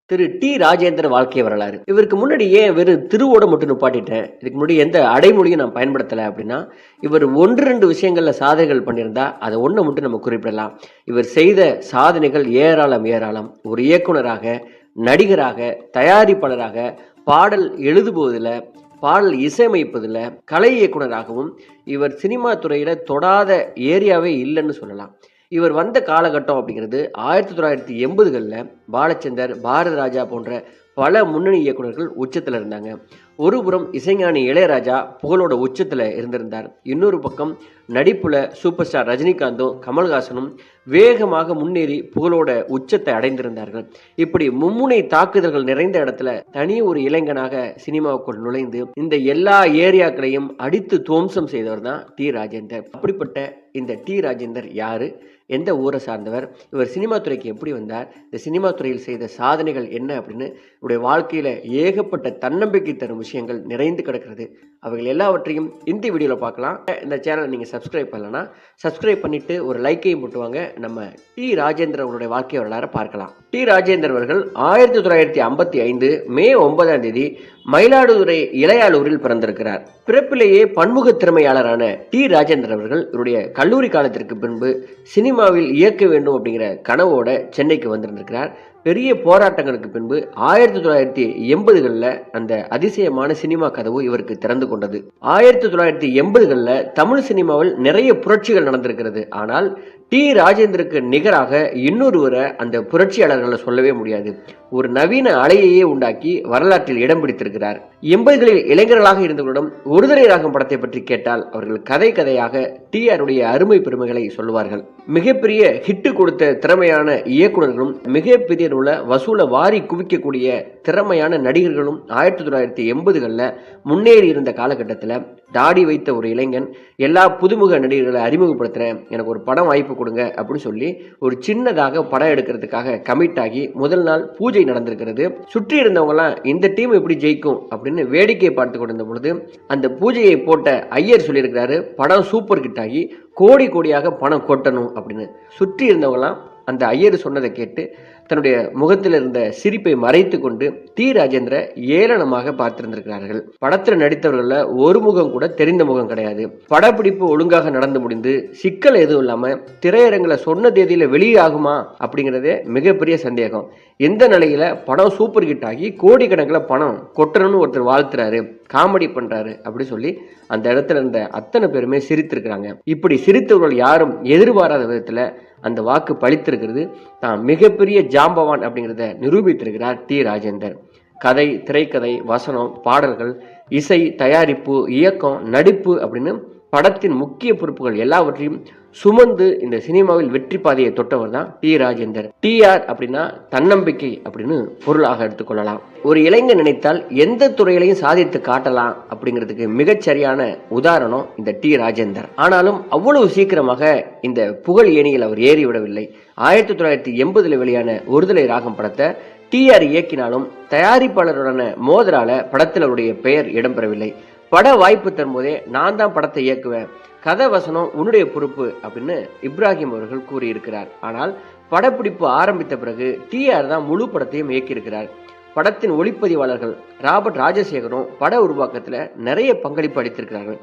திரு D Rajendar வாழ்க்கை வரலாறு. இவருக்கு முன்னாடி ஏன் வெறும் திருவோட மட்டும் நிப்பாட்டிட்டேன், இதுக்கு முன்னாடி எந்த அடைமொழியும் நான் பயன்படுத்தலை அப்படின்னா, இவர் 1-2 விஷயங்கள்ல சாதனைகள் பண்ணியிருந்தா அதை ஒன்றை மட்டும் நம்ம குறிப்பிடலாம். இவர் செய்த சாதனைகள் ஏராளம் ஏராளம். ஒரு இயக்குனராக, நடிகராக, தயாரிப்பாளராக, பாடல் எழுதுபோதில், பாடல் இசையமைப்பதில், கலை இயக்குனராகவும் இவர் சினிமா துறையில தொடாத ஏரியாவே இல்லைன்னு சொல்லலாம். இவர் வந்த காலகட்டம் அப்படிங்கிறது 1980களில் பாலச்சந்தர், பாரத ராஜா போன்ற பல முன்னணி இயக்குனர்கள் உச்சத்தில் இருந்தாங்க. ஒரு புறம் இசைஞானி இளையராஜா புகழோட உச்சத்தில் இருந்திருந்தார். இன்னொரு பக்கம் நடிப்புல சூப்பர் ஸ்டார் ரஜினிகாந்தும் கமல்ஹாசனும் வேகமாக முன்னேறி புகழோட உச்சத்தை அடைந்திருந்தார்கள். இப்படி மும்முனை தாக்குதல்கள் நிறைந்த இடத்துல தனி ஒரு இளைஞனாக சினிமாவுக்குள் நுழைந்து இந்த எல்லா ஏரியாக்களையும் அடித்து துவம்சம் செய்தவர் தான் டி ராஜேந்தர். அப்படிப்பட்ட இந்த டி ராஜேந்தர் யாரு, எந்த ஊரை சார்ந்தவர், இவர் சினிமா துறைக்கு எப்படி வந்தார், இந்த சினிமா துறையில் செய்த சாதனைகள் என்ன அப்படின்னு இவருடைய வாழ்க்கையில ஏகப்பட்ட தன்னம்பிக்கை தரும் விஷயங்கள் நிறைந்து கிடக்கிறது. அவைகள் எல்லாவற்றையும் இந்த வீடியோவில் பார்க்கலாம். இந்த சேனலை நீங்கள் சப்ஸ்கிரைப் பண்ணலன்னா சப்ஸ்கிரைப் பண்ணிட்டு ஒரு லைக்கையும் போட்டுவாங்க. நம்ம டி ராஜேந்தர் அவருடைய வாழ்க்கை வரலாறு பார்க்கலாம். டி ராஜேந்தர் அவர்கள் 1955 மே 9ஆம் தேதி மயிலாடுதுறை இளையாலூரில் பிறந்திருக்கிறார். பிறப்பிலேயே பன்முக திறமையாளரான டி ராஜேந்தர் அவர்கள் இவருடைய கல்லூரி காலத்திற்கு பின்பு சினிமாவில் இயக்க வேண்டும் அப்படிங்கிற கனவோட சென்னைக்கு வந்திருந்திருக்கிறார். பெரிய போராட்டங்களுக்கு பின்பு 1980களில் அந்த அதிசயமான சினிமா கதவு இவருக்கு திறந்து கொண்டது. 1980களில் தமிழ் சினிமாவில் நிறைய புரட்சிகள் நடந்திருக்கிறது. ஆனால் டி ராஜேந்தருக்கு நிகராக இன்னொருவரை அந்த புரட்சியாளர்களை சொல்லவே முடியாது. ஒரு நவீன அலையையே உண்டாக்கி வரலாற்றில் இடம் பிடித்திருக்கிறார். 80களில் இளைஞர்களாக இருந்தவர்களிடம் ஒருதலை ராகம் படத்தை பற்றி கேட்டால் அவர்கள் கதை கதையாக டி ஆருடைய அருமை பெருமைகளை சொல்லுவார்கள். மிகப்பெரிய ஹிட்டு கொடுத்த திறமையான இயக்குநர்களும் மிகப்பெரிய வசூலை வாரி குவிக்கக்கூடிய திறமையான நடிகர்களும் 1980களில் முன்னேறி இருந்த காலகட்டத்தில் தாடி வைத்த ஒரு இளைஞன் எல்லா புதுமுக நடிகர்களை அறிமுகப்படுத்துறேன், எனக்கு ஒரு படம் வாய்ப்பு கொடுங்க அப்படின்னு சொல்லி ஒரு சின்னதாக படம் எடுக்கிறதுக்காக கமிட் ஆகி முதல் நாள் பூஜை நடந்திருக்கிறது. சுற்றி இருந்தவங்கலாம் இந்த டீம் எப்படி ஜெயிக்கும் அப்படின்னு வேடிக்கை பார்த்து கொண்டிருந்த பொழுது அந்த பூஜையை போட்ட ஐயர் சொல்லியிருக்கிறாரு, படம் சூப்பர் ஹிட் ஆகி கோடி கோடியாக பணம் கொட்டணும் அப்படின்னு. சுற்றி இருந்தவங்கலாம் அந்த ஐயர் சொன்னதை கேட்டு தன்னுடைய முகத்தில் இருந்த சிரிப்பை மறைத்து கொண்டு டி ராஜேந்திர ஏளனமாக பார்த்திருந்திருக்கிறார்கள். படத்தில் நடித்தவர்கள ஒரு முகம் கூட தெரிந்த முகம் கிடையாது. படப்பிடிப்பு ஒழுங்காக நடந்து முடிந்து சிக்கல் எதுவும் இல்லாம திரையரங்குல சொன்ன தேதியில வெளியாகுமா அப்படிங்கிறதே மிகப்பெரிய சந்தேகம். எந்த நிலையில படம் சூப்பர் ஹிட் ஆகி கோடிக்கணக்கில் பணம் கொட்டணும்னு ஒருத்தர் வாழ்த்துறாரு, காமெடி பண்றாரு அப்படி சொல்லி அந்த இடத்துல இருந்த அத்தனை பேருமே சிரித்திருக்கிறாங்க. இப்படி சிரித்தவர்கள் யாரும் எதிர்பாராத விதத்துல அந்த வாக்கு பழித்திருக்கிறது. தான் மிகப்பெரிய ஜாம்பவான் அப்படிங்கிறத நிரூபித்திருக்கிறார் டி ராஜேந்தர். கதை, திரைக்கதை, வசனம், பாடல்கள், இசை, தயாரிப்பு, இயக்கம், நடிப்பு அப்படின்னு படத்தின் முக்கிய பொறுப்புகள் எல்லாவற்றையும் சுமந்து இந்த சினிமாவில் வெற்றி பாதையை தொட்டவர் தான் டி ராஜேந்தர். டிஆர் அப்படின்னா தன்னம்பிக்கை அப்படின்னு பொருளாக எடுத்துக்கொள்ளலாம். ஒரு இளைஞர் நினைத்தால் எந்த துறையிலையும் சாதித்து காட்டலாம் அப்படிங்கிறதுக்கு மிகச்சரியான உதாரணம் இந்த டி ராஜேந்தர். ஆனாலும் அவ்வளவு சீக்கிரமாக இந்த புகழ் ஏணியில் அவர் ஏறிவிடவில்லை. 1980 வெளியான ஒருதலை ராகம் படத்தை டிஆர் இயக்கினாலும் தயாரிப்பாளருடன மோதலால படத்தில் அவருடைய பெயர் இடம்பெறவில்லை. பட வாய்ப்பு தரும்போதே நான் தான் படத்தை இயக்குவேன், கதை வசனம் உன்னுடைய பொறுப்பு அப்படின்னு இப்ராஹிம் அவர்கள் கூறியிருக்கிறார். ஆனால் படப்பிடிப்பு ஆரம்பித்த பிறகு டிஆர் தான் முழு படத்தையும் இயக்கியிருக்கிறார். படத்தின் ஒளிப்பதிவாளர்கள் ராபர்ட் ராஜசேகரும் பட உருவாக்கத்தில் நிறைய பங்களிப்பு அளித்திருக்கிறார்கள்.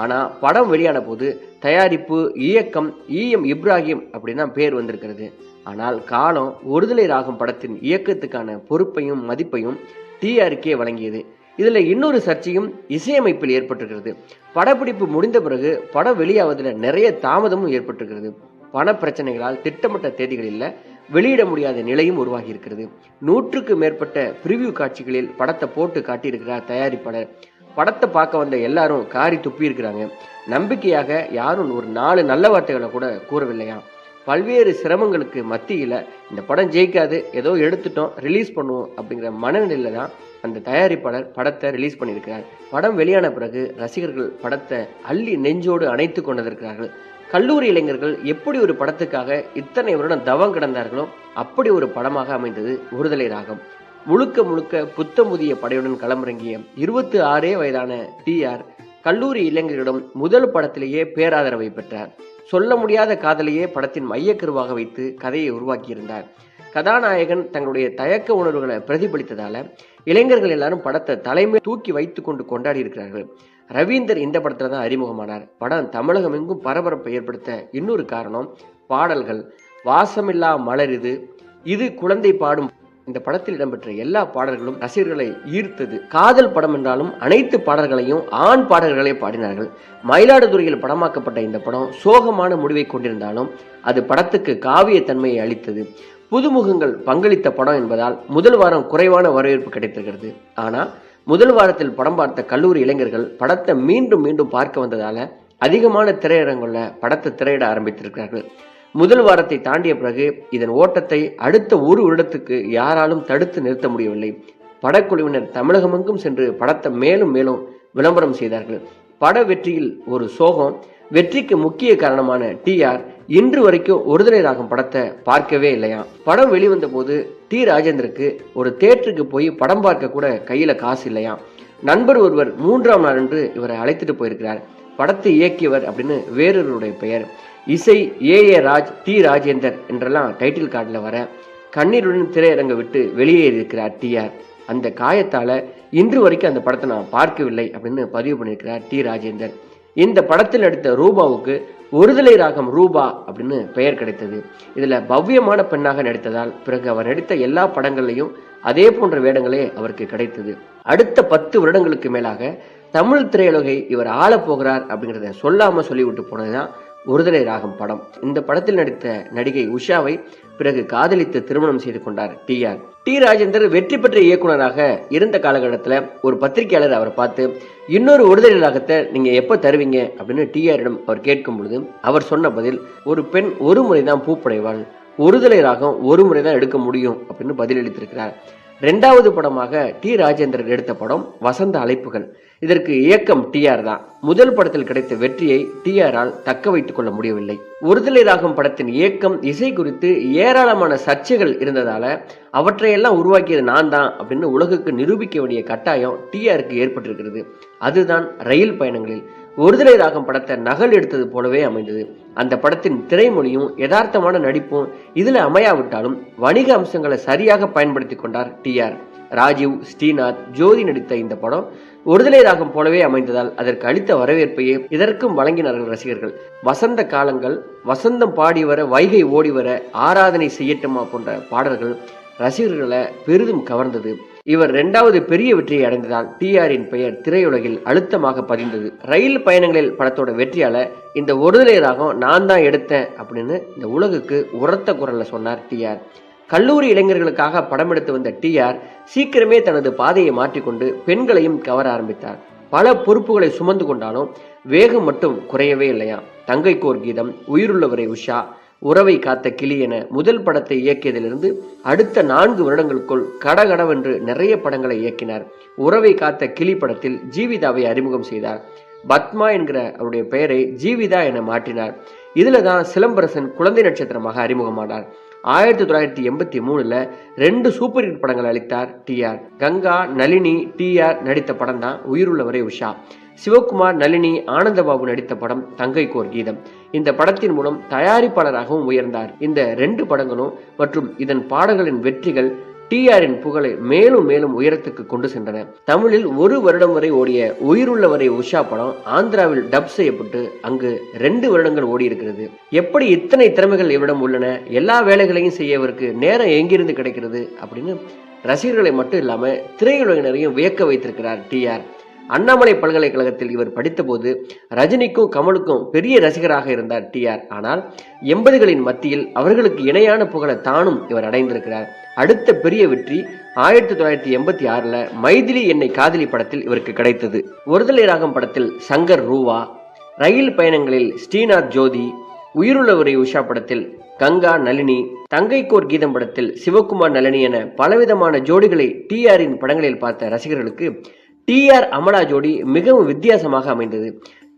ஆனால் படம் வெளியான போது தயாரிப்பு, இயக்கம் EM இப்ராஹிம் அப்படின்னு தான் பேர் வந்திருக்கிறது. ஆனால் காலம் ஒருதலை ராகம் படத்தின் இயக்கத்துக்கான பொறுப்பையும் மதிப்பையும் டிஆருக்கே வழங்கியது. இதுல இன்னொரு சர்ச்சையும் இசையமைப்பில் ஏற்பட்டிருக்கிறது. படப்பிடிப்பு முடிந்த பிறகு படம் வெளியாவதில் நிறைய தாமதமும் ஏற்பட்டிருக்கிறது. பண பிரச்சனைகளால் திட்டமிட்ட தேதிகளில் வெளியிட முடியாத நிலையும் உருவாகி இருக்கிறது. 100க்கு மேற்பட்ட பிரிவியூ காட்சிகளில் படத்தை போட்டு காட்டியிருக்கிறார் தயாரிப்பாளர். படத்தை பார்க்க வந்த எல்லாரும் காரி துப்பி இருக்கிறாங்க. நம்பிக்கையாக யாரும் ஒரு 4 நல்ல வார்த்தைகளை கூட கூறவில்லையா. பல்வேறு சிரமங்களுக்கு மத்தியில் இந்த படம் ஜெயிக்காது, ஏதோ எடுத்துட்டோம், ரிலீஸ் பண்ணுவோம் அப்படிங்கிற மனநிலையில தான் அந்த தயாரிப்பாளர் படத்தை ரிலீஸ் பண்ணியிருக்கிறார். படம் வெளியான பிறகு ரசிகர்கள் படத்தை அள்ளி நெஞ்சோடு அணைத்து கொண்டிருக்கிறார்கள். கல்லூரி இளைஞர்கள் எப்படி ஒரு படத்துக்காக இத்தனை வருடம் தவம் கிடந்தார்களோ அப்படி ஒரு படமாக அமைந்தது ஒருதலை ராகம். முழுக்க முழுக்க புத்தம் புதிய படையுடன் களமிறங்கிய 26 வயதான டிஆர் கல்லூரி இளைஞர்களிடம் முதல் படத்திலேயே பேராதரவை பெற்றார். சொல்ல முடியாத காதலையே படத்தின் மையக்கருவாக வைத்து கதையை உருவாக்கியிருந்தார். கதாநாயகன் தங்களுடைய தயக்க உணர்வுகளை பிரதிபலித்ததால இளைஞர்கள் எல்லாரும் படத்தை தலைமை தூக்கி வைத்து கொண்டு கொண்டாடி இருக்கிறார்கள். ரவீந்தர் இந்த படத்துல தான் அறிமுகமானார். படம் தமிழகம் எங்கும் பரபரப்பை ஏற்படுத்த இன்னொரு காரணம் பாடல்கள். வாசமில்லா மலரிது, இது குழந்தை பாடும் இந்த படத்தில் இடம்பெற்ற எல்லா பாடல்களும் ரசிகர்களை ஈர்த்தது. காதல் படம் என்றாலும் அனைத்து பாடல்களையும் ஆண் பாடல்களே பாடினார்கள். மயிலாடுதுறையில் படமாக்கப்பட்ட இந்த படம் சோகமான முடிவை கொண்டிருந்தாலும் அது படத்துக்கு காவிய தன்மையை அளித்தது. புதுமுகங்கள் பங்களித்த படம் என்பதால் முதல் வாரம் குறைவான வரவேற்பு கிடைத்திருக்கிறது. ஆனா முதல் வாரத்தில் படம் பார்த்த கல்லூரி இளைஞர்கள் படத்தை மீண்டும் மீண்டும் பார்க்க வந்ததால அதிகமான திரையரங்குள்ள படத்தை திரையிட ஆரம்பித்திருக்கிறார்கள். முதல் வாரத்தை தாண்டிய பிறகு இதன் ஓட்டத்தை அடுத்த ஒரு வருடத்துக்கு யாராலும் தடுத்து நிறுத்த முடியவில்லை. படக்குழுவினர் தமிழகமெங்கும் சென்று படத்தை மேலும் மேலும் விளம்பரம் செய்தார்கள். பட வெற்றியில் ஒரு சோகம். வெற்றிக்கு முக்கிய காரணமான TR இன்று வரைக்கும் ஒருதலை ராகம் படத்தை பார்க்கவே இல்லையா. படம் வெளிவந்த போது டி ராஜேந்தருக்கு ஒரு தியேட்டருக்கு போய் படம் பார்க்க கூட கையில காசு இல்லையா. நண்பர் ஒருவர் 3ஆம் நாள் என்று இவரை அழைத்துட்டு போயிருக்கிறார். படத்தை இயக்கியவர் அப்படின்னு வேறொருடைய பெயர். இசை A.A. ராஜ், டி ராஜேந்தர் என்றெல்லாம் டைட்டில் கார்டில் வர கண்ணீருடன் திரையரங்க விட்டு வெளியேறி இருக்கிறார் TR. அந்த காயத்தால இன்று வரைக்கும் அந்த படத்தை நான் பார்க்கவில்லை அப்படின்னு பதிவு பண்ணியிருக்கிறார் டி ராஜேந்தர். இந்த படத்தில் நடித்த ரூபாவுக்கு ஒருதலை ராகம் ரூபா அப்படின்னு பெயர் கிடைத்தது. இதுல பவ்யமான பெண்ணாக நடித்ததால் பிறகு அவர் நடித்த எல்லா படங்கள்லையும் அதே போன்ற வேடங்களே அவருக்கு கிடைத்தது. அடுத்த 10 வருடங்களுக்கு மேலாக தமிழ் திரையுலகை இவர் ஆளப் போகிறார் அப்படிங்கிறத சொல்லாம சொல்லிவிட்டு போனதுதான் ஒருதலை ராகம் படம். இந்த படத்தில் நடித்த நடிகை உஷாவை பிறகு காதலித்து திருமணம் செய்து கொண்டார் TR. டி ராஜேந்தர் வெற்றி பெற்ற இயக்குனராக இருந்த காலகட்டத்தில் ஒரு பத்திரிகையாளர் அவரை பார்த்து இன்னொரு ஒருதலை ராகத்தை நீங்க எப்ப தருவீங்க அப்படின்னு TRயிடம் அவர் கேட்கும் பொழுது அவர் சொன்ன பதில், ஒரு பெண் ஒரு முறைதான் பூப்படைவாள், ஒருதலை ராகம் ஒரு முறைதான் எடுக்க முடியும் அப்படின்னு பதிலளித்திருக்கிறார். 2வது படமாக டி ராஜேந்தர் எடுத்த படம் வசந்த அழைப்புகள். இதற்கு இயக்கம் TR தான். முதல் படத்தில் கிடைத்த வெற்றியை TRஆல் தக்க வைத்துக் கொள்ள முடியவில்லை. ஒருதலை ராகம் படத்தின் இயக்கம், இசை குறித்து ஏராளமான சர்ச்சைகள் இருந்ததால அவற்றையெல்லாம் உருவாக்கியது நான் தான் அப்படின்னு உலகுக்கு நிரூபிக்க வேண்டிய கட்டாயம் TRக்கு ஏற்பட்டிருக்கிறது. அதுதான் ரயில் பயணங்களில் ஒருதலை ராகம் படத்தை நகல் எடுத்தது போலவே அமைந்தது. அந்த படத்தின் திரைமொழியும் யதார்த்தமான நடிப்பும் இதுல அமையாவிட்டாலும் வணிக அம்சங்களை சரியாக பயன்படுத்தி கொண்டார் TR. ராஜீவ், ஸ்ரீநாத், ஜோதி நடித்த இந்த படம் ஒருதலை ராகம் போலவே அமைந்ததால் அதற்கு அளித்த வரவேற்பையே இதற்கும் வழங்கினார்கள் ரசிகர்கள். வசந்த காலங்கள், வசந்தம் பாடி வர, வைகை ஓடி வர, ஆராதனை செய்யட்டுமா போன்ற பாடல்கள் ரசிகர்களை பெரிதும் கவர்ந்தது. இவர் 2வது பெரிய வெற்றியை அடைந்ததால் TRயின் பெயர் திரையுலகில் அழுத்தமாக பதிந்தது. ரயில் பயணங்களில் படத்தோட வெற்றியால இந்த ஒருதலை ராகம் நான் தான் எடுத்தேன் அப்படின்னு இந்த உலகுக்கு உரத்த குரல்ல சொன்னார் TR. கல்லூரி இளைஞர்களுக்காக படம் எடுத்து வந்த TR சீக்கிரமே தனது பாதையை மாற்றிக்கொண்டு பெண்களையும் கவர ஆரம்பித்தார். பல பொறுப்புகளை சுமந்து கொண்டாலும் வேகம் மட்டும் குறையவே இல்லையா. தங்கைக்கோர் கீதம், உயிருள்ளவரை உஷா, உறவை காத்த கிளி என முதல் படத்தை இயக்கியதிலிருந்து அடுத்த 4 வருடங்களுக்குள் கடகடவென்று நிறைய படங்களை இயக்கினார். உறவை காத்த கிளி படத்தில் ஜீவிதாவை அறிமுகம் செய்தார். பத்மா என்கிற அவருடைய பெயரை ஜீவிதா என மாற்றினார். இதுல தான் சிலம்பரசன் குழந்தை நட்சத்திரமாக அறிமுகமானார். 1983ல் 2 சூப்பர் ஹிட் படங்கள் அளித்தார் TR. கங்கா, நளினி, TR நடித்த படம் தான் உயிருள்ளவரை உஷா. சிவகுமார், நளினி, ஆனந்தபாபு நடித்த படம் தங்கைக்கோர் கீதம். இந்த படத்தின் மூலம் தயாரிப்பாளராகவும் உயர்ந்தார். இந்த 2 படங்களும் மற்றும் இதன் பாடல்களின் வெற்றிகள் TRயின் புகழை மேலும் மேலும் உயரத்துக்கு கொண்டு சென்றன. தமிழில் 1 வருடம் வரை ஓடிய உயிருள்ளவரை உஷா படம் ஆந்திராவில் டப் செய்யப்பட்டு அங்கு 2 வருடங்கள் ஓடி இருக்கிறது. எப்படி இத்தனை திறமைகள் இவரிடம் உள்ளன, எல்லா வேலைகளையும் செய்ய இவருக்கு நேரம் எங்கிருந்து கிடைக்கிறது அப்படின்னு ரசிகர்களை மட்டும் இல்லாம திரையுலகினரையும் வியக்க வைத்திருக்கிறார் TR. அண்ணாமலை பல்கலைக்கழகத்தில் இவர் படித்தபோது ரஜினிக்கும் கமலுக்கும் பெரிய ரசிகராக இருந்தார் TR. ஆனால் 80களின் மத்தியில் அவர்களுக்கு இணையான புகழை தானும் இவர் அடைந்திருக்கிறார். அடுத்த பெரிய வெற்றி 1986ல் மைதிலி என்னை காதலி படத்தில் இவருக்கு கிடைத்தது. ஒருதலை ராகம் படத்தில் சங்கர் ரூவா, ரயில் பயணங்களில் ஸ்ரீநாத் ஜோதி, உயிருள்ளவரை உஷா படத்தில் கங்கா நளினி, தங்கைக்கோர் கீதம் படத்தில் சிவகுமார் நளினி என பலவிதமான ஜோடிகளை TRயின் படங்களில் பார்த்த ரசிகர்களுக்கு TR அமலா ஜோடி மிகவும் வித்தியாசமாக அமைந்தது.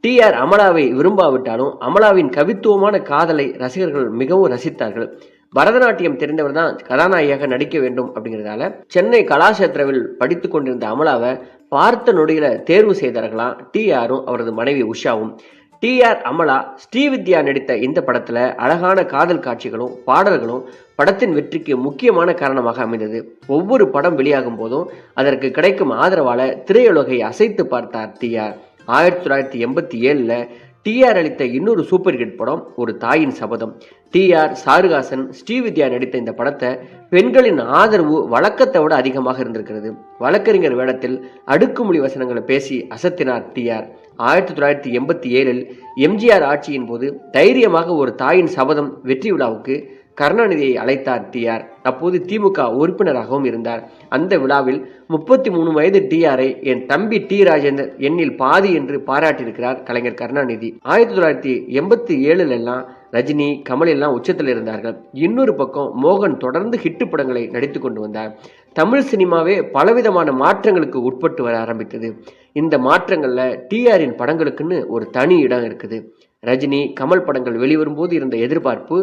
TR அமலாவை விரும்பாவிட்டாலும் அமலாவின் கவித்துவமான காதலை ரசிகர்கள் மிகவும் ரசித்தார்கள். பரதநாட்டியம் தெரிந்தவர் தான் கதாநாயகியாக நடிக்க வேண்டும் அப்படிங்கிறதால சென்னை கலாஷேத்திராவில் படித்து கொண்டிருந்த அமலாவை பார்த்த நொடியில தேர்வு செய்தார்களாம் TRவும் அவரது மனைவி உஷாவும். டி.ஆர். அமலா, ஸ்ரீவித்யா நடித்த இந்த படத்துல அழகான காதல் காட்சிகளும் பாடல்களும் படத்தின் வெற்றிக்கு முக்கியமான காரணமாக அமைந்தது. ஒவ்வொரு படம் வெளியாகும் போதும் அதற்கு கிடைக்கும் ஆதரவால திரையுலகை அசைத்து பார்த்தார் டி.ஆர். 1987ல டி.ஆர். அளித்த இன்னொரு சூப்பர் ஹிட் படம் ஒரு தாயின் சபதம். டி.ஆர்., சாருகாசன், ஸ்ரீவித்யா நடித்த இந்த படத்தை பெண்களின் ஆதரவு வழக்கத்தை விட அதிகமாக இருந்திருக்கிறது. வழக்கறிஞர் வேடத்தில் அடுக்குமொழி வசனங்களை பேசி அசத்தினார் டி.ஆர். 1987ல் எம்ஜிஆர் ஆட்சியின் போது தைரியமாக ஒரு தாயின் சபதம் வெற்றி விழாவுக்கு கருணாநிதியை அழைத்தார் டி.ஆர். அப்போது திமுக உறுப்பினராகவும் இருந்தார். அந்த விழாவில் 33 வயது டி.ஆரை என் தம்பி டி. ராஜேந்தர் எண்ணில் பாதி என்று பாராட்டியிருக்கிறார் கலைஞர் கருணாநிதி. 1987 எல்லாம் ரஜினி, கமல் எல்லாம் உச்சத்தில் இருந்தார்கள். இன்னொரு பக்கம் மோகன் தொடர்ந்து ஹிட் படங்களை நடித்து கொண்டு வந்தார். தமிழ் சினிமாவே பலவிதமான மாற்றங்களுக்கு உட்பட்டு வர ஆரம்பித்தது. இந்த மாற்றங்கள்ல டி.ஆரின் படங்களுக்குன்னு ஒரு தனி இடம் இருக்குது. ரஜினி, கமல் படங்கள் வெளிவரும்போது இருந்த எதிர்பார்ப்பு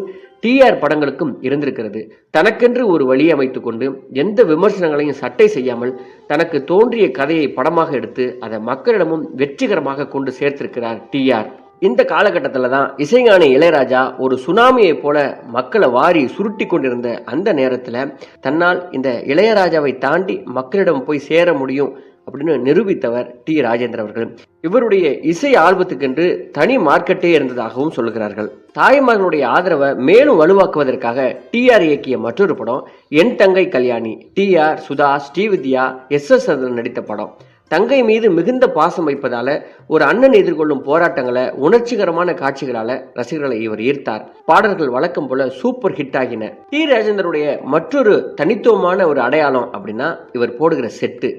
டி.ஆர். படங்களுக்கும் இருந்திருக்கிறது. தனக்கென்று ஒரு வழி அமைத்துக் கொண்டு எந்த விமர்சனங்களையும் சட்டை செய்யாமல் தனக்கு தோன்றிய கதையை படமாக எடுத்து அதை மக்களிடமும் வெற்றிகரமாக கொண்டு சேர்த்திருக்கிறார் டி.ஆர். இந்த காலகட்டத்தில் தான் இசைஞானி இளையராஜா ஒரு சுனாமியை போல மக்களை வாரி சுருட்டி கொண்டிருந்த அந்த நேரத்தில் தன்னால் இந்த இளையராஜாவை தாண்டி மக்களிடம் போய் சேர முடியும் அப்படின்னு நிரூபித்தவர் டி. ராஜேந்தர் அவர்கள். இவருடைய இசை ஆல்பத்துக்கென்று தனி மார்க்கெட்டே இருந்ததாகவும் சொல்லுகிறார்கள். தாய்மார்களுடைய ஆதரவை மேலும் வலுவாக்குவதற்காக டி.ஆர். இயக்கிய மற்றொரு படம் என் தங்கை கல்யாணி. டி.ஆர்., சுதா, ஸ்ரீவித்யா, எஸ்.எஸ். நடித்த படம். தங்கை மீது மிகுந்த பாசம் வைப்பதால ஒரு அண்ணன் எதிர்கொள்ளும் போராட்டங்களை உணர்ச்சிகரமான காட்சிகளால ரசிகர்களை இவர் ஈர்த்தார். பாடல்கள் வழக்கம் போல சூப்பர் ஹிட் ஆகின. டி. ராஜேந்தருடைய மற்றொரு தனித்துவமான ஒரு அடையாளம் அப்படின்னா இவர் போடுகிற செட்டு.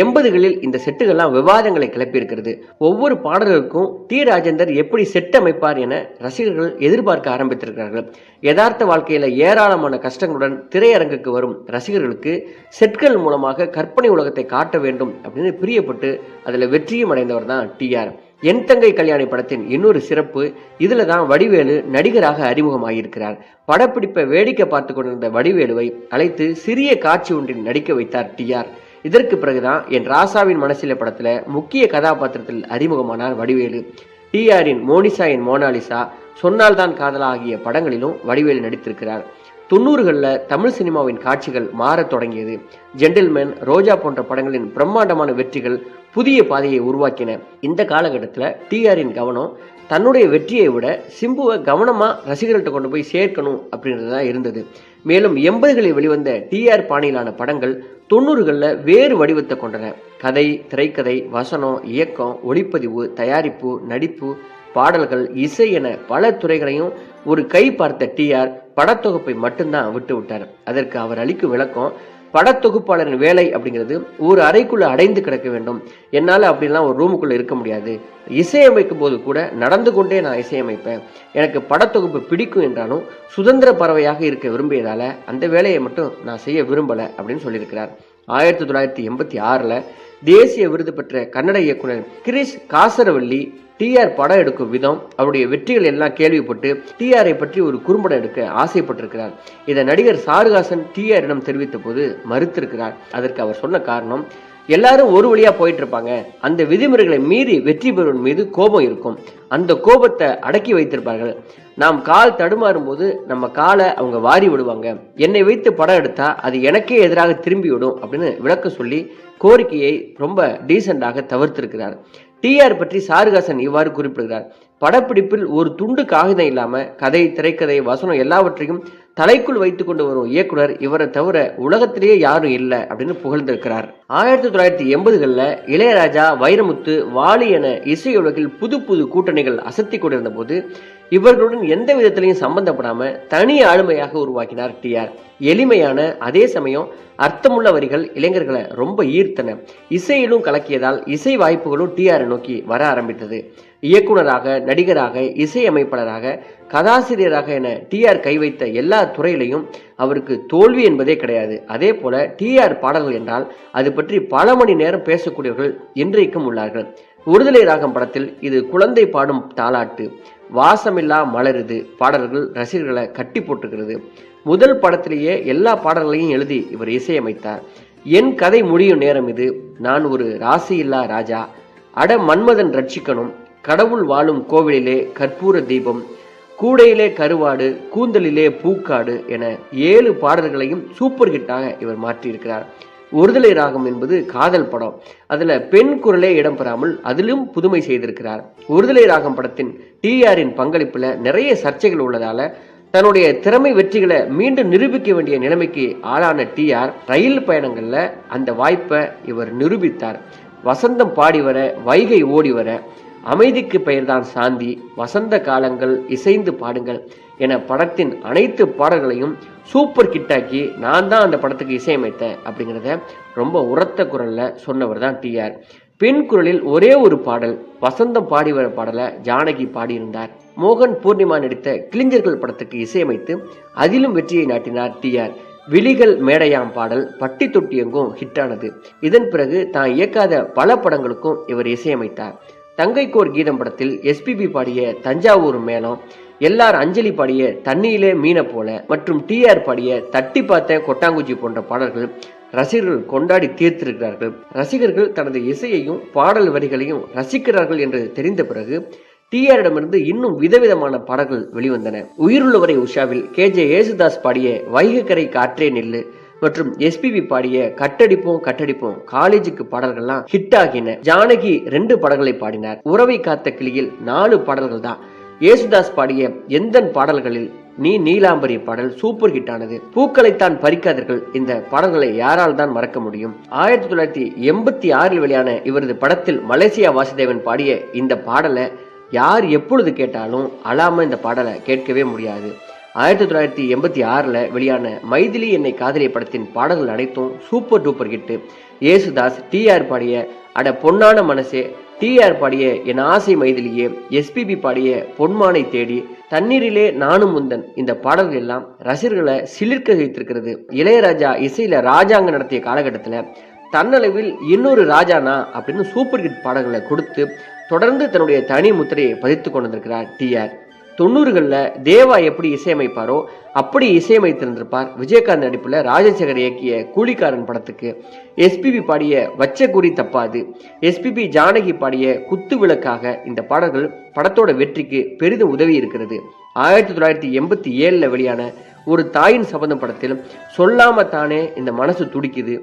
80களில் இந்த செட்டுகள்லாம் விவாதங்களை கிளப்பியிருக்கிறது. ஒவ்வொரு பாடல்களுக்கும் டி. ராஜேந்தர் எப்படி செட் அமைப்பார் என ரசிகர்கள் எதிர்பார்க்க ஆரம்பித்திருக்கிறார்கள். யதார்த்த வாழ்க்கையில ஏராளமான கஷ்டங்களுடன் திரையரங்குக்கு வரும் ரசிகர்களுக்கு செட்கள் மூலமாக கற்பனை உலகத்தை காட்ட வேண்டும் அப்படின்னு பிரியப்பட்டு அதுல வெற்றியும் அடைந்தவர் தான் டி.ஆர். என் தங்கை கல்யாணி படத்தின் இன்னொரு சிறப்பு, இதுல தான் வடிவேலு நடிகராக அறிமுகமாகியிருக்கிறார். படப்பிடிப்பை வேடிக்கை பார்த்து கொண்டிருந்த வடிவேலுவை அழைத்து சிறிய காட்சி ஒன்றில் நடிக்க வைத்தார் டி.ஆர். இதற்கு பிறகுதான் என் ராசாவின் மனசில படத்துல முக்கிய கதாபாத்திரத்தில் அறிமுகமானார் வடிவேலு. டி.ஆரின் மோனிசா என் மோனாலிசா, சொன்னால்தான் காதலா ஆகிய படங்களிலும் வடிவேலு நடித்திருக்கிறார். 90களில் தமிழ் சினிமாவின் காட்சிகள் மாறத் தொடங்கியது. ஜென்டில்மேன், ரோஜா போன்ற படங்களின் பிரம்மாண்டமான வெற்றிகள் புதிய பாதையை உருவாக்கின. இந்த காலகட்டத்தில் டி.ஆரின் கவனம் தன்னுடைய வெற்றியை விட சிம்புவை கவனமாக ரசிகர்கள்ட்ட கொண்டு போய் சேர்க்கணும் அப்படின்றதுதான் இருந்தது. மேலும் 80களில் வெளிவந்த டி.ஆர். பாணியிலான படங்கள் 90களில் வேறு வடிவத்தை கொண்டன. கதை, திரைக்கதை, வசனம், இயக்கம், ஒளிப்பதிவு, தயாரிப்பு, நடிப்பு, பாடல்கள், இசை என பல துறைகளையும் ஒரு கை பார்த்த டி.ஆர். படத்தொகுப்பை மட்டும்தான் விட்டு விட்டார். அதற்கு அவர் அளிக்கும் விளக்கம், படத்தொகுப்பாளரின் வேலை அப்படிங்கிறது ஒரு அறைக்குள்ள அடைந்து கிடக்க வேண்டும். என்னால் அப்படிலாம் ஒரு ரூமுக்குள்ள இருக்க முடியாது. இசையமைக்கும் போது கூட நடந்து கொண்டே நான் இசையமைப்பேன். எனக்கு படத்தொகுப்பு பிடிக்கும் என்றாலும் சுதந்திர பறவையாக இருக்க விரும்பியதால அந்த வேலையை மட்டும் நான் செய்ய விரும்பலை அப்படின்னு சொல்லியிருக்கிறார். 1986ல் தேசிய விருது பெற்ற கன்னட இயக்குனர் கிரீஷ் காசரவல்லி டி.ஆர். படம் எடுக்கும் விதம், அவருடைய வெற்றிகள் எல்லாம் கேள்விப்பட்டு டி.ஆரை பற்றி ஒரு குறும்படம் எடுக்க ஆசைப்பட்டிருக்கிறார். இதை நடிகர் சாருகாசன் டி.ஆரிடம் தெரிவித்த போது மறுத்திருக்கிறார். அதற்கு அவர் சொன்ன காரணம், எல்லாரும் ஒரு வழியா போயிட்டு இருப்பாங்க, அந்த விதிமுறைகளை மீறி வெற்றி பெறுவன் மீது கோபம் இருக்கும், அந்த கோபத்தை அடக்கி வைத்திருப்பார்கள். நாம் கால் தடுமாறும் போது நம்ம காலை அவங்க வாரி விடுவாங்க, என்னை வைத்து படம் எடுத்தா அது எனக்கே எதிராக திரும்பி விடும் அப்படின்னு விளக்க சொல்லி கோரிக்கையை ரொம்ப டீசெண்டாக தவிர்த்திருக்கிறார். டி.ஆர். பற்றி சாருகாசன் இவ்வாறு குறிப்பிடுகிறார். படப்பிடிப்பில் ஒரு துண்டு காகிதம் இல்லாம கதை, திரைக்கதை, வசனம் எல்லாவற்றையும் தலைக்குள் வைத்துக் கொண்டு வரும் இயக்குனர் இவரை தவிர உலகத்திலேயே யாரும் இல்லை அப்படின்னு புகழ்ந்திருக்கிறார். 1980களில் இளையராஜா, வைரமுத்து, வாலி என இசையுலகில் புது புது கூட்டணிகள் அசத்தி கொண்டிருந்த போது இவர்களுடன் எந்த விதத்திலையும் சம்பந்தப்படாம தனி ஆளுமையாக உருவாக்கினார் டி.ஆர். எளிமையான அதே சமயம் அர்த்தமுள்ள வரிகள் இளைஞர்களை ரொம்ப ஈர்த்தன. இசையிலும் கலக்கியதால் இசை வாய்ப்புகளும் டி.ஆரை நோக்கி வர ஆரம்பித்தது. இயக்குனராக, நடிகராக, இசையமைப்பாளராக, கதாசிரியராக என டி.ஆர். கை வைத்த எல்லா துறையிலையும் அவருக்கு தோல்வி என்பதே கிடையாது. அதே போல டி.ஆர். பாடல்கள் என்றால் அது பற்றி பல மணி நேரம் பேசக்கூடியவர்கள் இன்றைக்கும் உள்ளார்கள். விடுதலை ராகம் படத்தில் இது குழந்தை பாடும் தாலாட்டு, வாசமில்லா மலருது பாடல்கள் ரசிகர்களை கட்டி போட்டுக்கிறது. முதல் படத்திலேயே எல்லா பாடல்களையும் எழுதி இவர் இசையமைத்தார். என் கதை முடியும் நேரம் இது, நான் ஒரு ராசியில்லா ராஜா, அட மன்மதன் ரட்சிக்கணும், கடவுள் வாழும் கோவிலிலே கற்பூர தீபம், கூடையிலே கருவாடு, கூந்தலிலே பூக்காடு என 7 பாடல்களையும் சூப்பர் ஹிட்டாக இவர் மாற்றியிருக்கிறார். ஒருதலை ராகம் என்பது காதல் படம். அதுல பெண் குரலே இடம்பெறாமல் அதிலும் புதுமை செய்திருக்கிறார். ஒருதலை ராகம் படத்தின் டிஆரின் பங்களிப்புல நிறைய சர்ச்சைகள் உள்ளதால தன்னுடைய திறமை வெற்றிகளை மீண்டும் நிரூபிக்க வேண்டிய நிலைமைக்கு ஆளான டிஆர் ரயில் பயணங்கள்ல அந்த வாய்ப்பை இவர் நிரூபித்தார். வசந்தம் பாடி வர, வைகை ஓடி வர, அமைதிக்கு பெயர்தான் சாந்தி, வசந்த காலங்கள், இசைந்து பாடுங்கள் என படத்தின் அனைத்து பாடல்களையும் சூப்பர் ஹிட்டாக்கி நான் தான் அந்த படத்துக்கு இசையமைத்தேன் அப்படிங்கிறத ரொம்ப உரத்த குரல்ல சொன்னவர் தான் டிஆர். பெண் குரலில் ஒரே ஒரு பாடல், வசந்தம் பாடி வர பாடலை ஜானகி பாடியிருந்தார். மோகன் பூர்ணிமா நடித்த கிளிஞ்சர்கள் படத்துக்கு இசையமைத்து அதிலும் வெற்றியை நாட்டினார் டிஆர். விழிகள் மேடையாம் பாடல் பட்டி தொட்டி எங்கும் ஹிட்டானது. இதன் பிறகு தான் இயக்காத பல படங்களுக்கும் இவர் இசையமைத்தார். தங்கைக்கோர் கீதம் படத்தில் எஸ்பிபி பாடிய தஞ்சாவூர் மேளம், எல்லார் அஞ்சலி பாடிய தண்ணியிலே மீனை போல மற்றும் டிஆர் பாடிய தட்டி பார்த்த கொட்டாங்குச்சி போன்ற பாடல்கள் ரசிகர்கள் கொண்டாடி தீர்த்திருக்கிறார்கள். ரசிகர்கள் தனது இசையையும் பாடல் வரிகளையும் ரசிக்கிறார்கள் என்று தெரிந்த பிறகு டிஆரிடமிருந்து இன்னும் விதவிதமான பாடல்கள் வெளிவந்தன. உயிருள்ளவரை உஷாவில் கேஜே யேசுதாஸ் பாடிய வைகக்கரை காற்றே நில்லு மற்றும் எஸ்பிபி பாடிய கட்டடிப்போம் கட்டடிப்போம் காலேஜுக்கு பாடல்கள்லாம் ஹிட் ஆகின. ஜானகி 2 பாடல்களை பாடினார். உறவை காத்த கிளியில் 4 பாடல்கள் தான். யேசுதாஸ் பாடிய எந்தன் பாடல்களில் நீ நீலாம்பரி பாடல் சூப்பர் ஹிட் ஆனது. பூக்களைத்தான் பறிக்காதீர்கள் இந்த பாடல்களை யாரால் தான் மறக்க முடியும். 1986 வெளியான இவரது படத்தில் மலேசியா வாசுதேவன் பாடிய இந்த பாடலை யார் எப்பொழுது கேட்டாலும் அழாம இந்த பாடலை கேட்கவே முடியாது. 1986 வெளியான மைதிலி என்னை காதலிய படத்தின் பாடல்கள் அனைத்தும் super duper hit. Yesudas TR பாடிய அட பொன்னான மனசே, டிஆர் பாடிய என் ஆசை மைதிலியே, எஸ்பிபி பாடிய பொன்மானை தேடி, தண்ணீரிலே நானும் முந்தன் இந்த பாடல்கள் எல்லாம் ரசிகர்களை சிலிர்க்க வைத்திருக்கிறது. இளையராஜா இசையில ராஜாங்க நடத்திய காலகட்டத்தில் தன்னளவில் இன்னொரு ராஜானா அப்படின்னு சூப்பர் ஹிட் பாடல்களை கொடுத்து தொடர்ந்து தன்னுடைய தனி முத்திரையை பதித்து கொண்டிருக்கிறார் டிஆர். 90களில் தேவா எப்படி இசையமைப்பாரோ அப்படி இசையமைத்திருந்திருப்பார். விஜயகாந்த் நடிப்புல ராஜசேகர் இயக்கிய கூலிக்காரன் படத்துக்கு எஸ்பிபி பாடிய வச்ச குறி தப்பாது, எஸ்பிபி ஜானகி பாடிய குத்து விளக்காக இந்த பாடல்கள் படத்தோட வெற்றிக்கு பெரிதும் உதவி இருக்கிறது. 1987 வெளியான ஒரு தாயின் சபதம் படத்தில் சொல்லாம தானே இந்த மனசு துடிக்குது,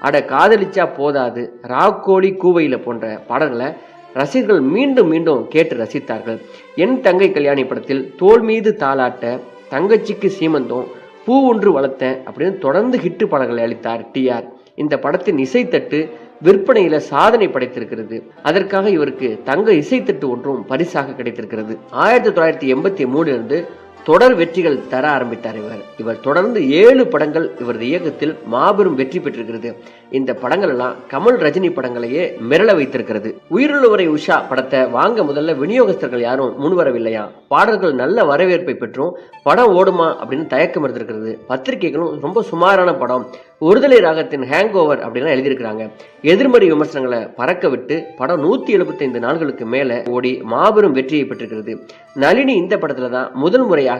அட காதலிச்சா போதாது, ராக்கோழி கூவையில போன்ற பாடல்களை ரசிகர்கள் மீண்டும் மீண்டும் கேட்டு ரசித்தார்கள். என் தங்கை கல்யாணி படத்தில் தோல் மீது தாளாட்ட, தங்கச்சிக்கு சீமந்தம், பூ ஒன்று வளர்த்தேன் அப்படின்னு தொடர்ந்து ஹிட்டு பாடல்களை அளித்தார் டிஆர். இந்த படத்தின் இசைத்தட்டு விற்பனையில சாதனை படைத்திருக்கிறது. அதற்காக இவருக்கு தங்க இசைத்தட்டு ஒன்றும் பரிசாக கிடைத்திருக்கிறது. 1983 தொடர் வெற்றிகள் தர ஆரம்பித்தார் இவர் தொடர்ந்து 7 படங்கள் இவரது இயக்கத்தில் மாபெரும் வெற்றி பெற்றிருக்கிறது. இந்த படங்கள் எல்லாம் கமல் ரஜினி படங்களையே மிரள வைத்திருக்கிறது. உயிருள்ளவரை உஷா படத்தை வாங்க முதல்ல விநியோகஸ்தர்கள் யாரும் முன்வரவில்லையா. பாடல்கள் நல்ல வரவேற்பை பெற்றும் படம் ஓடுமா அப்படின்னு தயக்கம் இருந்திருக்கிறது. பத்திரிகைகளும் ரொம்ப சுமாரான படம், ஒருதலை ராகத்தின் ஹேங் ஓவர் அப்படின்னு எழுதியிருக்கிறாங்க. எதிர்மறை விமர்சனங்களை பறக்க விட்டு படம் 175 நாட்களுக்கு மேல ஓடி மாபெரும் வெற்றியை பெற்றிருக்கிறது. நளினி இந்த படத்துல தான் முதல் முறையாக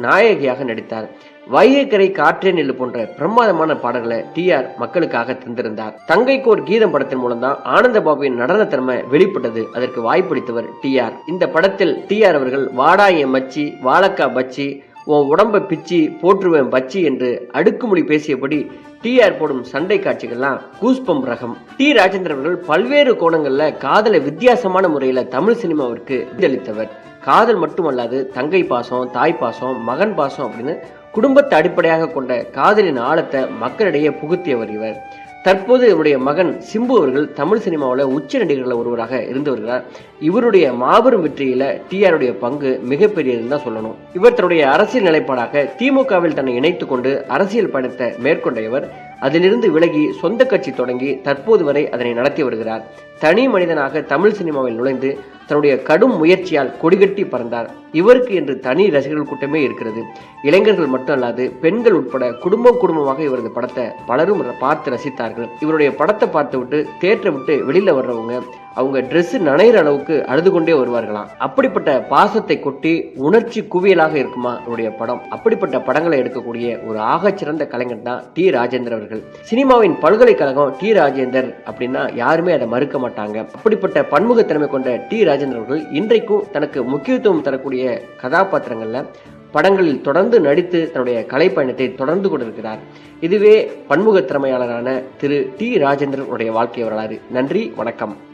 நாயகியாக நடித்தார். வைகைக்கரை காற்றே நெல்லு போன்ற பிரமாதமான பாடல்களை டிஆர் மக்களுக்காக தந்திருந்தார். தங்கைக்கோர் கீதம் படத்தின் மூலம் தான் ஆனந்த பாபுவின் நடன திறமை வெளிப்பட்டது. அதற்கு வாய்ப்பளித்தவர் டிஆர். இந்த படத்தில் டிஆர் அவர்கள் வாடா என் மச்சி, வாழக்கா பச்சி, உன் உடம்ப பிச்சி போற்றுவேன் பச்சி என்று அடுக்குமொழி பேசியபடி டிஆர் போடும் சண்டை காட்சிகள்லாம் கூஸ்பம் ரகம். டி ராஜேந்திரன் அவர்கள் பல்வேறு கோணங்கள்ல காதலை வித்தியாசமான முறையில தமிழ் சினிமாவிற்கு அளித்தவர். காதல் மட்டுமல்லாது தங்கை பாசம், தாய் பாசம், மகன் பாசம் அப்படின்னு குடும்பத்தை அடிப்படையாக கொண்ட காதலின் ஆழத்தை மக்களிடையே புகுத்தியவர் இவர். தற்போது இவருடைய மகன் சிம்பு அவர்கள் தமிழ் சினிமாவில் உச்ச நடிகர்கள் ஒருவராக இருந்து வருகிறார். இவருடைய மாபெரும் வெற்றியில டிஆருடைய பங்கு மிகப்பெரியதுன்னு தான் சொல்லணும். இவர் தன்னுடைய அரசியல் நிலைப்பாடாக திமுகவில் தன்னை இணைத்துக் கொண்டு அரசியல் பயணத்தை மேற்கொண்ட இவர் அதிலிருந்து விலகி சொந்த கட்சி தொடங்கி தற்போது வரை அதனை நடத்தி வருகிறார். தனி மனிதனாக தமிழ் சினிமாவில் நுழைந்து தன்னுடைய கடும் முயற்சியால் கொடிகட்டி பறந்தார். இவருக்கு என்று தனி ரசிகர்கள் கூட்டமே இருக்கிறது. இளைஞர்கள் மட்டும் அல்லாது பெண்கள் உட்பட குடும்பமாக இவரது படத்தை பலரும் பார்த்து ரசித்தார்கள். இவருடைய படத்தை பார்த்து விட்டு தேட்டரை விட்டு வெளியில வர்றவங்க அவங்க ட்ரெஸ் நனைகிற அளவுக்கு அழுது கொண்டே வருவார்களாம். அப்படிப்பட்ட பாசத்தை கொட்டி உணர்ச்சி குவியலாக இருக்குமா இவருடைய படம். அப்படிப்பட்ட படங்களை எடுக்கக்கூடிய ஒரு ஆகச்சிறந்த கலைஞர் தான் டி ராஜேந்தர் அவர்கள். சினிமாவின் பல்கலைக்கழகம் டி ராஜேந்தர் அப்படின்னா யாருமே அதை மறுக்க மாட்டாங்க. அப்படிப்பட்ட பன்முக திறமை கொண்ட டி ராஜேந்திரன் அவர்கள் இன்றைக்கும் தனக்கு முக்கியத்துவம் தரக்கூடிய கதாபாத்திரங்கள்ல படங்களில் தொடர்ந்து நடித்து தன்னுடைய கலை பயணத்தை தொடர்ந்து கொண்டிருக்கிறார். இதுவே பன்முக திறமையாளரான திரு டி ராஜேந்திரன் உடைய வாழ்க்கை வரலாறு. நன்றி, வணக்கம்.